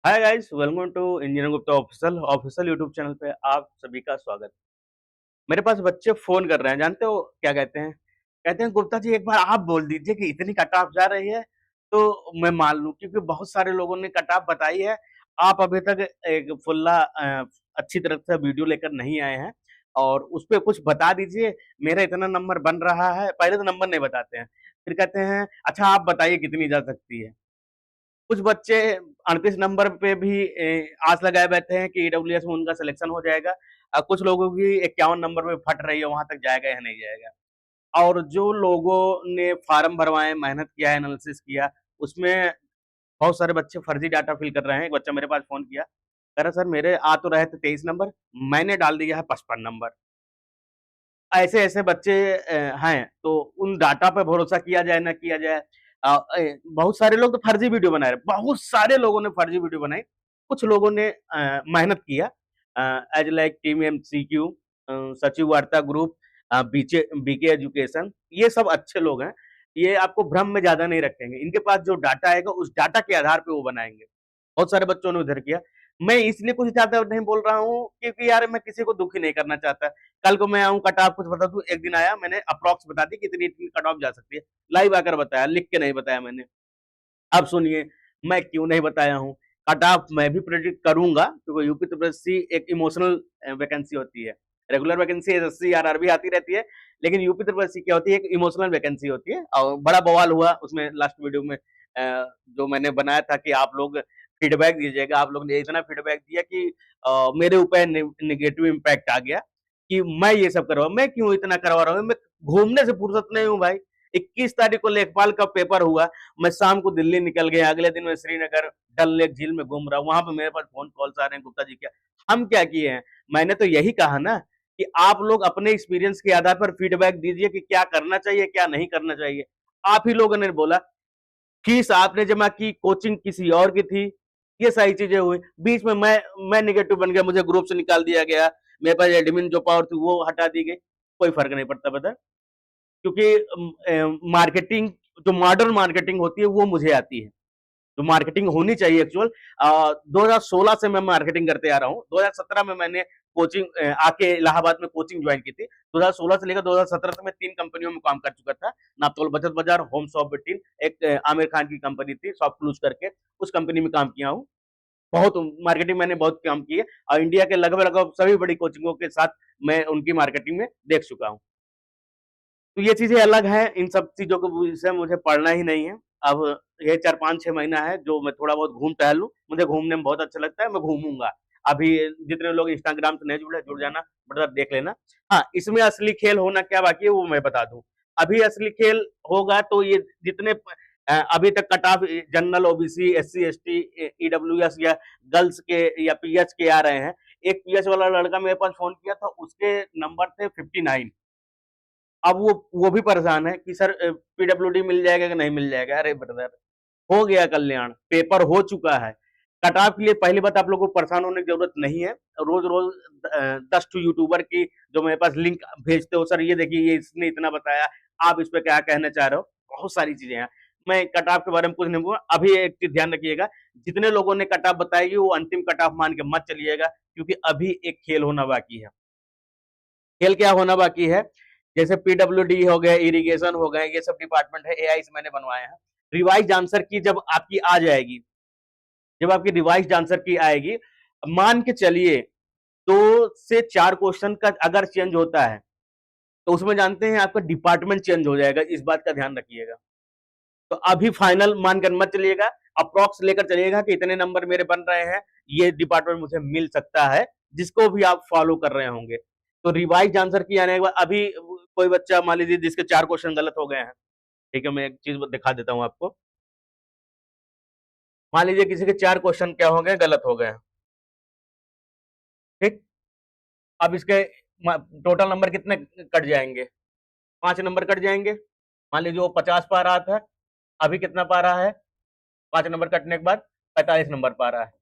Hi guys, welcome to engineer Gupta official YouTube channel पे आप सभी का स्वागत। मेरे पास बच्चे फोन कर रहे हैं, जानते हो क्या कहते हैं? कहते हैं गुप्ता जी एक बार आप बोल दीजिए कि इतनी कट ऑफ जा रही है तो मैं मान लूं, क्योंकि बहुत सारे लोगों ने कट ऑफ बताई है। आप अभी तक एक फुल्ला अच्छी तरह से वीडियो लेकर नहीं आए हैं और उस पे कुछ बता दीजिए। मेरा इतना नंबर बन रहा है, पहले तो नंबर नहीं बताते हैं, फिर कहते हैं अच्छा आप बताइए कितनी जा सकती है। कुछ बच्चे 38 नंबर पे भी आस लगाए बैठे हैं कि ईडब्ल्यूएस में उनका सिलेक्शन हो जाएगा। कुछ लोगों की 51 नंबर पे फट रही है, वहां तक जाएगा या नहीं जाएगा। और जो लोगों ने फार्म भरवाए, मेहनत किया, एनालिसिस किया, उसमें बहुत सारे बच्चे फर्जी डाटा फिल कर रहे हैं। एक बच्चा मेरे पास फोन किया, कह रहा सर मेरे आ तो रहे थे 23 नंबर, मैंने डाल दिया है 55 नंबर। ऐसे ऐसे बच्चे हैं, तो उन डाटा पे भरोसा किया जाए ना किया जाए। बहुत सारे लोग तो फर्जी वीडियो बना रहे, बहुत सारे लोगों ने फर्जी वीडियो बनाई। कुछ लोगों ने मेहनत किया, एज लाइक टीम एमसीक्यू, सचिव वार्ता ग्रुप, बीचे बीके एजुकेशन, ये सब अच्छे लोग हैं। ये आपको भ्रम में ज्यादा नहीं रखेंगे, इनके पास जो डाटा आएगा उस डाटा के आधार पे वो बनाएंगे। बहुत सारे बच्चों ने उधर किया। मैं इसलिए कुछ ज्यादा नहीं बोल रहा हूँ क्योंकि यार मैं किसी को दुखी नहीं करना चाहता। कल को मैं आऊँ, कट ऑफ कुछ बता दूं, एक दिन आया मैंने अप्रॉक्स बता दी कितनी इतनी कट ऑफ जा सकती है, लाइव आकर बताया, लिख के नहीं बताया मैंने। अब सुनिए मैं क्यों नहीं बताया हूँ। कट ऑफ मैं भी प्रेडिक्ट करूंगा क्योंकि यूपी यूपीपीएससी एक इमोशनल वैकेंसी होती है। रेगुलर वैकेंसी एसएससी आरआरबी आती रहती है, लेकिन यूपी यूपीपीएससी क्या होती है, एक इमोशनल वैकेंसी होती है। और बड़ा बवाल हुआ उसमें लास्ट वीडियो में, जो मैंने बनाया था कि आप लोग फीडबैक दीजिएगा। आप लोग ने इतना फीडबैक दिया कि मेरे ऊपर निगेटिव इम्पैक्ट आ गया कि मैं ये सब करवा, मैं क्यों इतना करवा रहा हूँ। मैं घूमने से फुर्सत नहीं हूँ भाई। 21 तारीख को लेखपाल का पेपर हुआ, मैं शाम को दिल्ली निकल गया, अगले दिन मैं श्रीनगर डल लेक झील में घूम रहा हूँ। वहां पे मेरे पास फोन कॉल्स आ रहे हैं, गुप्ता जी क्या हम क्या किए हैं। मैंने तो यही कहा ना कि आप लोग अपने एक्सपीरियंस के आधार पर फीडबैक दीजिए कि क्या करना चाहिए क्या नहीं करना चाहिए। आप ही लोगों ने बोला फीस आपने जमा की, कोचिंग किसी और की थी, ये सारी चीजें हुई। बीच में मैं निगेटिव बन गया, मुझे ग्रुप से निकाल दिया गया, मेरे पास एडमिन जो पावर थी वो हटा दी गई। कोई फर्क नहीं पड़ता बता, क्योंकि मार्केटिंग, जो मॉडर्न मार्केटिंग होती है वो मुझे आती है, जो मार्केटिंग होनी चाहिए एक्चुअल। 2016 से मैं मार्केटिंग करते आ रहा हूँ। 2017 में मैंने कोचिंग आके इलाहाबाद में कोचिंग ज्वाइन की थी। 2016 से लेकर 2017 तक मैं 3 कंपनियों में काम कर चुका था। नापतोल बचत बाजार, होम शॉप 18, एक आमिर खान की कंपनी थी शॉप क्लूज करके, उस कंपनी में काम किया हूँ। बहुत मार्केटिंग मैंने बहुत काम की है और इंडिया के लगभग लगभग सभी बड़ी कोचिंगों के साथ मैं उनकी मार्केटिंग में देख चुका हूँ। तो ये चीजें अलग हैं, इन सब चीजों के विषय मुझे पढ़ना ही नहीं है। अब ये 4 5 6 महीना है जो मैं थोड़ा बहुत घूम टहल लूं, मुझे घूमने में बहुत अच्छा लगता है, मैं घूमूंगा। अभी जितने लोग इंस्टाग्राम से नहीं जुड़े, जुड़ जाना, मतलब देख लेना। हाँ, इसमें असली खेल होना क्या बाकी है वो मैं बता दूं। अभी असली खेल होगा तो ये जितने अभी तक cut off general OBC SC ST EWS या गर्ल्स के या पीएच के आ रहे हैं। एक पीएच वाला लड़का मेरे पास फोन किया था, उसके नंबर थे 59। अब वो भी परेशान है कि सर पीडब्ल्यूडी मिल जाएगा कि नहीं मिल जाएगा। अरे ब्रदर, हो गया कल्याण, पेपर हो चुका है। कट ऑफ के लिए पहली बात आप लोगों को परेशान होने की जरूरत नहीं है। रोज रोज 10 टू यूट्यूबर की जो मेरे पास लिंक भेजते हो, सर ये देखिए ये इसने इतना बताया, आप इस पे क्या कहना चाह रहे हो, बहुत सारी चीजें हैं। मैं कट ऑफ के बारे में कुछ नहीं बोलूंगा। अभी एक चीज ध्यान रखिएगा, जितने लोगों ने कट ऑफ बताएगी वो अंतिम कट ऑफ मान के मत चलिएगा, क्योंकि अभी एक खेल होना बाकी है। खेल क्या होना बाकी है, जैसे पीडब्ल्यूडी हो गए, इरिगेशन हो गए, ये सब डिपार्टमेंट है एआई से मैंने बनवाए हैं। रिवाइज आंसर की जब आपकी आ जाएगी, जब आपकी रिवाइज आंसर की आएगी, मान के चलिए 2 से 4 क्वेश्चन का अगर चेंज होता है तो उसमें जानते हैं आपका डिपार्टमेंट चेंज हो जाएगा, इस बात का ध्यान रखिएगा। तो अभी फाइनल मानकर मत चलिएगा, अप्रॉक्स लेकर चलिएगा कि इतने नंबर मेरे बन रहे हैं, ये डिपार्टमेंट मुझे मिल सकता है, जिसको भी आप फॉलो कर रहे होंगे। तो रिवाइज आंसर की आने के बाद अभी कोई बच्चा मान लीजिए जिसके 4 क्वेश्चन गलत हो गए हैं, ठीक है, मैं एक चीज दिखा देता हूं आपको। मान लीजिए किसी के 4 क्वेश्चन क्या हो गए, गलत हो गए, ठीक। अब इसके टोटल नंबर कितने कट जाएंगे? 5 नंबर कट जाएंगे। मान लीजिए वो 50 पा रहा था, अभी कितना पा रहा है? 5 नंबर कटने के बाद 45 नंबर पा रहा है,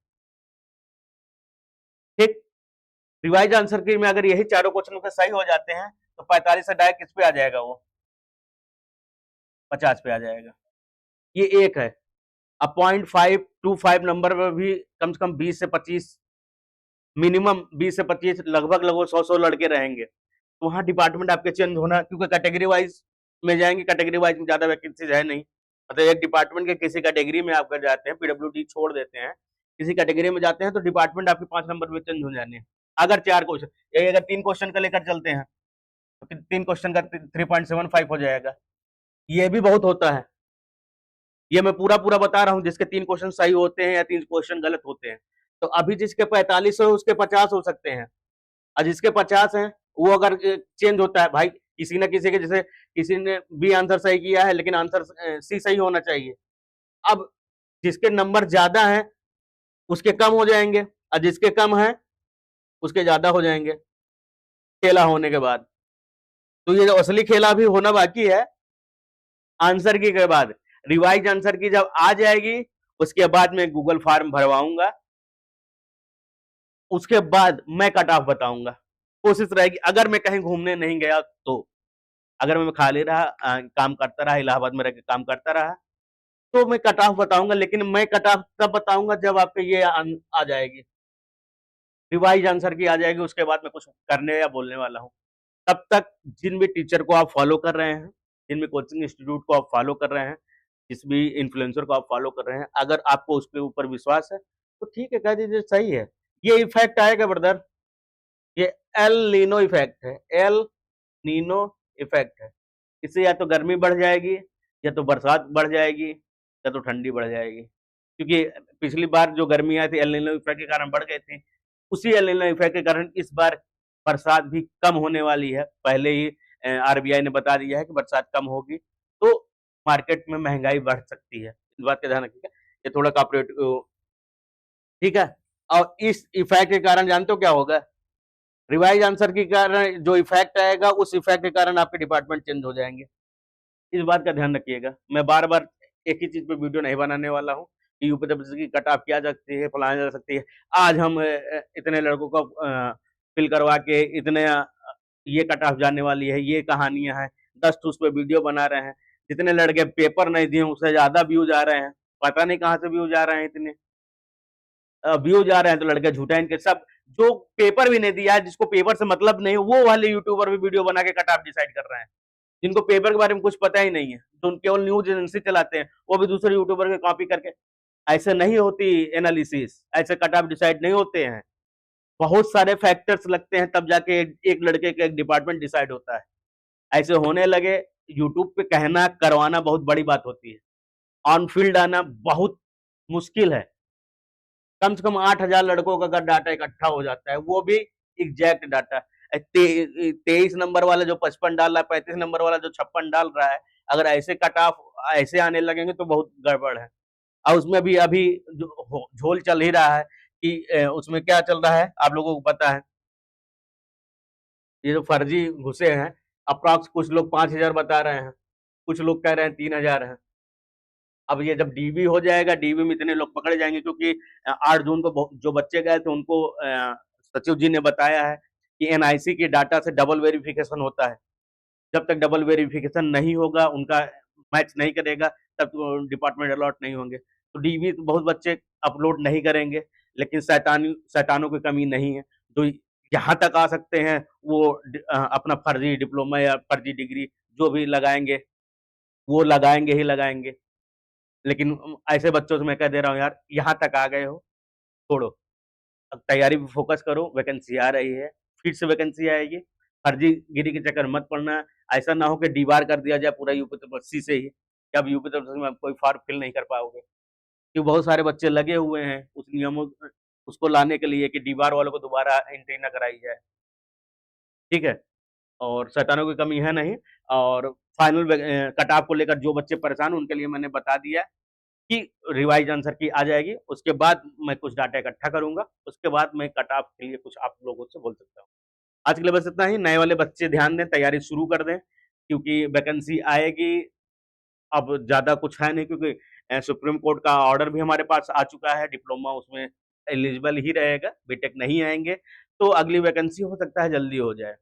ठीक। रिवाइज आंसर की में अगर यही चारों क्वेश्चन के सही हो जाते हैं तो 45 से डायरेक्ट किस पे आ जाएगा, वो 50 पे आ जाएगा। ये एक है। अब 0.525 नंबर में भी कम से कम 20 से 25, मिनिमम 20 से 25, लगभग लगभग 100 लड़के रहेंगे। तो वहाँ डिपार्टमेंट आपके चेंज होना, क्योंकि कैटेगरी वाइज में जाएंगे, कैटेगरी वाइज में ज्यादा वैकेंसीज है नहीं। मतलब एक डिपार्टमेंट के किसी कैटेगरी में आप जाते हैं, पीडब्ल्यूडी छोड़ देते हैं, किसी कैटेगरी में जाते हैं तो डिपार्टमेंट आपके 5 नंबर में चेंज हो जाने हैं। अगर 4 क्वेश्चन, ये अगर 3 क्वेश्चन का लेकर चलते हैं तो 3 क्वेश्चन का 3.75 हो जाएगा। ये भी बहुत होता है। ये मैं पूरा पूरा बता रहा हूँ, जिसके 3 क्वेश्चन सही होते हैं या 3 क्वेश्चन गलत होते हैं। तो अभी जिसके 45 हो उसके 50 हो सकते हैं, और जिसके 50 हैं वो अगर चेंज होता है, भाई किसी न किसी के, जैसे किसी ने बी आंसर सही किया है लेकिन आंसर सी सही होना चाहिए। अब जिसके नंबर ज्यादा हैं उसके कम हो जाएंगे, और जिसके कम हैं उसके ज्यादा हो जाएंगे खेला होने के बाद। तो ये जो असली खेला भी होना बाकी है आंसर की के बाद, रिवाइज आंसर की जब आ जाएगी उसके बाद मैं गूगल फॉर्म भरवाऊंगा, उसके बाद मैं कट ऑफ बताऊंगा। कोशिश रहेगी अगर मैं कहीं घूमने नहीं गया तो, अगर मैं खाली रहा, काम करता रहा, इलाहाबाद में रह के काम करता रहा, तो मैं कट ऑफ बताऊंगा। लेकिन मैं कट ऑफ तब बताऊंगा जब आपके ये आ जाएगी, रिवाइज आंसर की आ जाएगी, उसके बाद मैं कुछ करने या बोलने वाला हूँ। तब तक जिन भी टीचर को आप फॉलो कर रहे हैं, जिन भी कोचिंग इंस्टीट्यूट को आप फॉलो कर रहे हैं, जिस भी इन्फ्लुएंसर को आप फॉलो कर रहे हैं, अगर आपको उसके ऊपर विश्वास है तो ठीक है, कह दीजिए सही है। ये इफेक्ट आएगा ब्रदर, ये एल नीनो इफेक्ट है, एल नीनो इफेक्ट है। इससे या तो गर्मी बढ़ जाएगी, या तो बरसात बढ़ जाएगी, या तो ठंडी बढ़ जाएगी। क्योंकि पिछली बार जो गर्मी आई थी एल नीनो इफेक्ट के कारण बढ़ गई थी, उसी एल नीनो इफेक्ट के कारण इस बार बरसात भी कम होने वाली है। पहले ही आरबीआई ने बता दिया है कि बरसात कम होगी, तो मार्केट में महंगाई बढ़ सकती है। इस बात का ध्यान रखिएगा। ये थोड़ा कॉर्पोरेट, ठीक है। और इस इफेक्ट के कारण जानते हो क्या होगा? रिवाइज आंसर के कारण जो इफेक्ट आएगा, उस इफेक्ट के कारण आपके डिपार्टमेंट चेंज हो जाएंगे। इस बात का ध्यान रखिएगा। मैं बार बार एक ही चीज पे वीडियो नहीं बनाने वाला हूँ कि यूपीडब्ल्यूएससी की कट ऑफ क्या जा सकती है, फलाना जा सकती है। आज हम इतने लड़कों को फिल करवा के इतने ये कट ऑफ जाने वाली है, ये कहानियां हैं, 10 उस पर वीडियो बना रहे हैं। जितने लड़के पेपर नहीं दिए उससे ज्यादा व्यूज आ रहे हैं, पता नहीं कहाँ से व्यूज आ रहे हैं इतने व्यूज आ रहे हैं। तो लड़के झूठा, इनके सब जो पेपर भी नहीं दिया है, जिसको पेपर से मतलब नहीं, वो वाले यूट्यूबर भी वीडियो बना के कट ऑफ डिसाइड कर रहे हैं, जिनको पेपर के बारे में कुछ पता ही नहीं है, तो केवल न्यूज एजेंसी चलाते हैं, वो भी दूसरे यूट्यूबर के कॉपी करके। ऐसे नहीं होती एनालिसिस, ऐसे कट ऑफ डिसाइड नहीं होते हैं। बहुत सारे फैक्टर्स लगते हैं तब जाके एक लड़के का एक डिपार्टमेंट डिसाइड होता है। ऐसे होने लगे, यूट्यूब पे कहना करवाना बहुत बड़ी बात होती है, ऑन फील्ड आना बहुत मुश्किल है। कम से कम 8,000 लड़कों का अगर डाटा इकट्ठा हो जाता है, वो भी एग्जैक्ट डाटा। 23 नंबर वाला जो 55 डाल रहा है, 35 नंबर वाला जो 56 डाल रहा है, अगर ऐसे कट ऑफ ऐसे आने लगेंगे तो बहुत गड़बड़ है। और उसमें भी अभी झोल चल ही रहा है कि उसमें क्या चल रहा है आप लोगों को पता है। ये जो फर्जी घुसे हैं, अप्रॉक्स कुछ लोग 5,000 बता रहे हैं, कुछ लोग कह रहे हैं 3,000 है। अब ये जब डीबी हो जाएगा, डीबी में इतने लोग पकड़े जाएंगे, क्योंकि 8 जून को जो बच्चे गए थे उनको सचिव जी ने बताया है कि एनआईसी के डाटा से डबल वेरिफिकेशन होता है। जब तक डबल वेरिफिकेशन नहीं होगा, उनका मैच नहीं करेगा, तब तो डिपार्टमेंट अलॉट नहीं होंगे। तो डीबी तो बहुत बच्चे अपलोड नहीं करेंगे, लेकिन शैतानों की कमी नहीं है। तो यहाँ तक आ सकते हैं, वो अपना फर्जी डिप्लोमा या फर्जी डिग्री जो भी लगाएंगे, वो लगाएंगे ही लगाएंगे। लेकिन ऐसे बच्चों से मैं कह दे रहा हूँ, यार यहाँ तक आ गए हो, छोड़ो, अब तैयारी पे फोकस करो। वैकेंसी आ रही है, फिर से वैकेंसी आएगी, फर्जीगिरी के चक्कर मत पड़ना। ऐसा ना हो कि डीबार कर दिया जाए पूरा यूपीएससी से ही, कि अब यूपीएससी में कोई फॉर्म फिल नहीं कर पाओगे। क्योंकि बहुत सारे बच्चे लगे हुए हैं उस नियमों उसको लाने के लिए कि डीबार वालों को दोबारा एंट्री ना कराई जाए, ठीक है। और शैतानों की कमी है नहीं। और फाइनल कट ऑफ को लेकर जो बच्चे परेशान हैं उनके लिए मैंने बता दिया कि रिवाइज आंसर की आ जाएगी, उसके बाद मैं कुछ डाटा इकट्ठा करूंगा, उसके बाद मैं कट ऑफ के लिए कुछ आप लोगों से बोल सकता हूँ। आज के लिए बस इतना ही। नए वाले बच्चे ध्यान दें, तैयारी शुरू कर दें, क्योंकि वैकेंसी आएगी। अब ज़्यादा कुछ है नहीं, क्योंकि सुप्रीम कोर्ट का ऑर्डर भी हमारे पास आ चुका है, डिप्लोमा उसमें एलिजिबल ही रहेगा, बीटेक नहीं आएंगे। तो अगली वैकेंसी हो सकता है जल्दी हो जाए,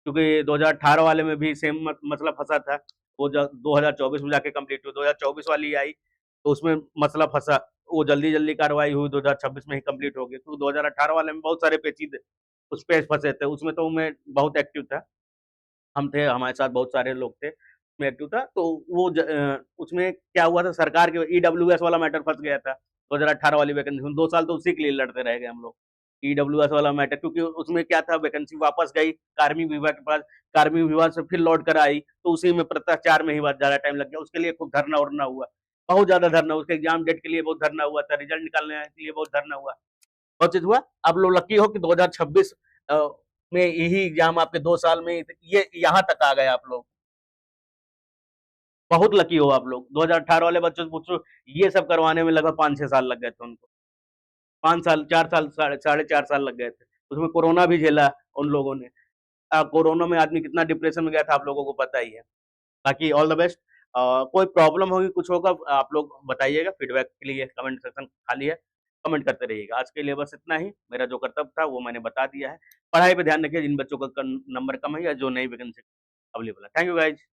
क्योंकि 2018 वाले में भी सेम मसला फंसा था, वो 2024 में जाके कंप्लीट हुई, 2024 वाली आई, तो उसमें मसला फँसा, वो जल्दी-जल्दी कार्रवाई हुई, 2026 में ही कंप्लीट हो गई। तो 2018 वाले में बहुत सारे पेचीदे उस पे फँसे थे, उसमें तो मैं बहुत एक्टिव था। हम थे, हमारे साथ बहुत सारे लोग थे, उसमें एक्टिव था। तो वो उसमें क्या हुआ था, सरकार के ईडब्ल्यूएस वाला मैटर फँस गया था, 2018 वाली वैकेंसी में, 2 साल तो उसी के लिए लड़ते रह गए हम लोग। ईडब्ल्यूएस वाला मैटर, क्योंकि उसमें क्या था, वैकेंसी वापस गई कार्मिक विभाग के पास, कार्मिक विभाग से फिर लौट कर आई, तो उसी में भ्रष्टाचार में ही बहुत ज़्यादा टाइम लग गया। उसके लिए खूब धरना-वरना हुआ, बहुत ज़्यादा धरना, उसके एग्ज़ाम डेट के लिए बहुत धरना हुआ था, रिज़ल्ट निकालने के लिए बहुत धरना हुआ। बहुत चीज़ हुआ। आप लोग लकी हो कि 2026 में यही एग्ज़ाम आपके 2 साल में ये यहाँ तक आ गए आप लोग। बहुत लकी हो आप लोग। 2018 वाले बच्चों से पूछो, ये सब करवाने में लगभग 5-6 साल लग गए थे उनको। 5 साल, 4 साल, साढ़े 4 साल लग गए थे। उसमें कोरोना भी झेला उन लोगों ने। कोरोना में आदमी कितना डिप्रेशन में गया था, आप लोगों को पता ही है। बाकी ऑल द बेस्ट। कोई प्रॉब्लम होगी, कुछ होगा, आप लोग बताइएगा, फीडबैक के लिए कमेंट सेक्शन खाली है, कमेंट करते रहिएगा। आज के लिए बस इतना ही, मेरा जो कर्तव्य था वो मैंने बता दिया है। पढ़ाई पे ध्यान रखिए, जिन बच्चों का नंबर कम है या जो नई वैकेंसी अवेलेबल है। Thank you guys.